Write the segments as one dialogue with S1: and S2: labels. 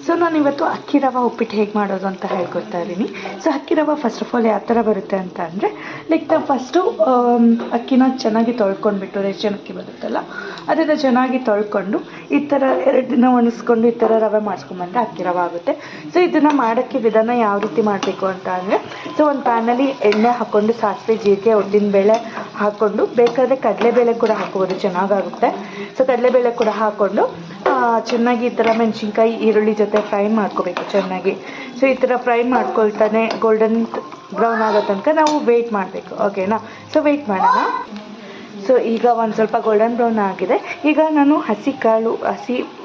S1: So ನಾನು ಇವತ್ತು ಅಕ್ಕಿ ರವೆ ಉಪ್ಪಿಟ್ಟು ಹೇಗೆ ಮಾಡೋದು ಅಂತ ಹೇಳ್ಕೊಡ್ತಾ ಇದ್ದೀನಿ. ಸೊ ಅಕ್ಕಿ ರವೆ ಫಸ್ಟ್ ಆಫ್ ಆಲ್ ಯಾವ ಥರ ಬರುತ್ತೆ ಅಂತ ಅಂದರೆ, ಲೈಕ್ ನಾವು ಫಸ್ಟು ಅಕ್ಕಿನ ಚೆನ್ನಾಗಿ ತೊಳ್ಕೊಂಡ್ಬಿಟ್ಟು, ರೇಷನ್ ಅಕ್ಕಿ ಬರುತ್ತಲ್ಲ ಅದನ್ನು ಚೆನ್ನಾಗಿ ತೊಳ್ಕೊಂಡು ಈ ಥರ 2 ದಿನ ಒಣಗಿಸ್ಕೊಂಡು ಈ ಥರ ರವೆ ಮಾಡಿಸ್ಕೊಂಡ್ಬಂದ್ರೆ ಅಕ್ಕಿ ರವೆ ಆಗುತ್ತೆ. ಸೊ ಇದನ್ನು ಮಾಡೋಕ್ಕೆ ವಿಧಾನ ಯಾವ ರೀತಿ ಮಾಡಬೇಕು ಅಂತ ಅಂದರೆ, ಸೊ ಒಂದು ಪ್ಯಾನಲ್ಲಿ ಎಣ್ಣೆ ಹಾಕ್ಕೊಂಡು ಸಾಸಿವೆ, ಜೀರಿಗೆ, ಉದ್ದಿನಬೇಳೆ ಹಾಕ್ಕೊಂಡು, ಬೇಕಾದರೆ ಕಡಲೆಬೇಳೆ ಕೂಡ ಹಾಕೋಬೋದು, ಚೆನ್ನಾಗಾಗುತ್ತೆ. ಸೊ ಕಡಲೆಬೇಳೆ ಕೂಡ ಹಾಕ್ಕೊಂಡು ಚೆನ್ನಾಗಿ ಈ ಥರ ಮೆಣಸಿನ್ಕಾಯಿ, ಈರುಳ್ಳಿ ಜೊತೆ ಫ್ರೈ ಮಾಡ್ಕೋಬೇಕು ಚೆನ್ನಾಗಿ. ಸೊ ಈ ಥರ ಫ್ರೈ ಮಾಡ್ಕೊಳ್ತಾನೆ ಗೋಲ್ಡನ್ ಬ್ರೌನ್ ಆಗೋ ತನಕ ನಾವು ವೆಯ್ಟ್ ಮಾಡಬೇಕು, ಓಕೆನಾ? ಸೊ ವೆಯ್ಟ್ ಮಾಡೋಣ. ಸೊ ಈಗ ಒಂದು ಸ್ವಲ್ಪ ಗೋಲ್ಡನ್ ಬ್ರೌನ್ ಆಗಿದೆ. ಈಗ ನಾನು ಹಸಿ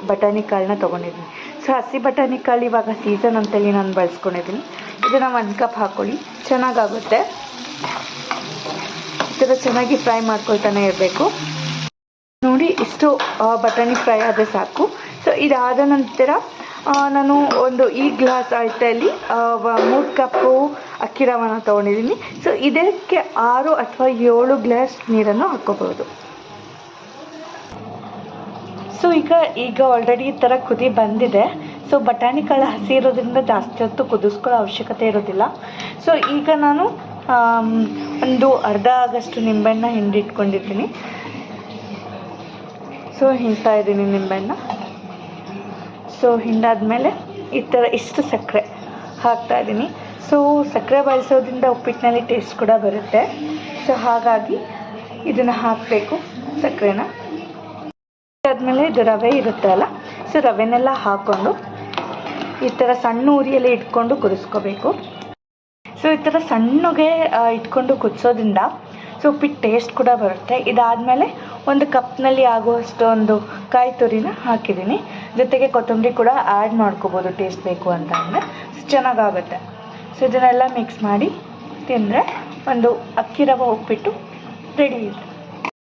S1: ಬಟಾಣಿ ಕಾಳನ್ನ ತೊಗೊಂಡಿದ್ದೀನಿ. ಸೊ ಹಸಿ ಬಟಾಣಿ ಕಾಳು ಇವಾಗ ಸೀಸನ್ ಅಂತೇಳಿ ನಾನು ಬಳಸ್ಕೊಂಡಿದ್ದೀನಿ. ಇದನ್ನು 1 ಕಪ್ ಹಾಕ್ಕೊಳ್ಳಿ, ಚೆನ್ನಾಗಾಗುತ್ತೆ. ಈ ಥರ ಚೆನ್ನಾಗಿ ಫ್ರೈ ಮಾಡ್ಕೊಳ್ತಾನೆ ಇರಬೇಕು. ನೋಡಿ, ಇಷ್ಟು ಬಟಾಣಿ ಫ್ರೈ ಆದರೆ ಸಾಕು. ಸೊ ಇದಾದ ನಂತರ ನಾನು ಈ ಗ್ಲಾಸ್ ಅಳತೆಯಲ್ಲಿ 3 ಕಪ್ಪು ಅಕ್ಕಿ ರವೆನ ತೊಗೊಂಡಿದ್ದೀನಿ. ಸೊ ಇದಕ್ಕೆ 6 ಅಥವಾ 7 ಗ್ಲಾಸ್ ನೀರನ್ನು ಹಾಕ್ಕೋಬೋದು. ಸೊ ಈಗ ಆಲ್ರೆಡಿ ಈ ಥರ ಕುದಿ ಬಂದಿದೆ. ಸೊ ಬಟಾಣಿ ಕಾಳು ಹಸಿ ಇರೋದ್ರಿಂದ ಜಾಸ್ತಿ ಹೊತ್ತು ಕುದಿಸ್ಕೊಳ್ಳೋ ಅವಶ್ಯಕತೆ ಇರೋದಿಲ್ಲ. ಸೊ ಈಗ ನಾನು ಒಂದು ಅರ್ಧ ಆಗಷ್ಟು ನಿಂಬೆಹಣ್ಣ ಹಿಂಡಿಟ್ಕೊಂಡಿದ್ದೀನಿ. ಸೊ ಹಿಂಡ್ತಾ ಇದ್ದೀನಿ ನಿಂಬೆಹಣ್ಣ. ಸೊ ಹಿಂಡಾದ್ಮೇಲೆ ಈ ಥರ ಇಷ್ಟು ಸಕ್ಕರೆ ಹಾಕ್ತಾಯಿದ್ದೀನಿ. ಸೊ ಸಕ್ಕರೆ ಬಳಸೋದ್ರಿಂದ ಉಪ್ಪಿಟ್ಟಿನಲ್ಲಿ ಟೇಸ್ಟ್ ಕೂಡ ಬರುತ್ತೆ. ಸೊ ಹಾಗಾಗಿ ಇದನ್ನು ಹಾಕಬೇಕು, ಸಕ್ಕರೆನ. ಆದಮೇಲೆ ಇದು ರವೆ ಇರುತ್ತೆ ಅಲ್ಲ, ಸೊ ರವೆನೆಲ್ಲ ಹಾಕ್ಕೊಂಡು ಈ ಥರ ಸಣ್ಣ ಉರಿಯಲ್ಲಿ ಇಟ್ಕೊಂಡು ಕುದಿಸ್ಕೋಬೇಕು. ಸೊ ಈ ಥರ ಸಣ್ಣಗೆ ಇಟ್ಕೊಂಡು ಕುದಿಸೋದ್ರಿಂದ ಸೊ ಉಪ್ಪಿಟ್ಟು ಟೇಸ್ಟ್ ಕೂಡ ಬರುತ್ತೆ. ಇದಾದಮೇಲೆ 1 ಕಪ್ನಲ್ಲಿ ಆಗುವಷ್ಟು ಒಂದು ಕಾಯಿ ತುರಿನ ಹಾಕಿದ್ದೀನಿ. ಜೊತೆಗೆ ಕೊತ್ತಂಬರಿ ಕೂಡ ಆ್ಯಡ್ ಮಾಡ್ಕೋಬೋದು, ಟೇಸ್ಟ್ ಬೇಕು ಅಂತ ಅಂದರೆ ಚೆನ್ನಾಗಾಗುತ್ತೆ. ಸೊ ಇದನ್ನೆಲ್ಲ ಮಿಕ್ಸ್ ಮಾಡಿ ತಿಂದರೆ ಒಂದು ಅಕ್ಕಿ ರವೆ ಉಪ್ಪಿಟ್ಟು ರೆಡಿ ಇದೆ.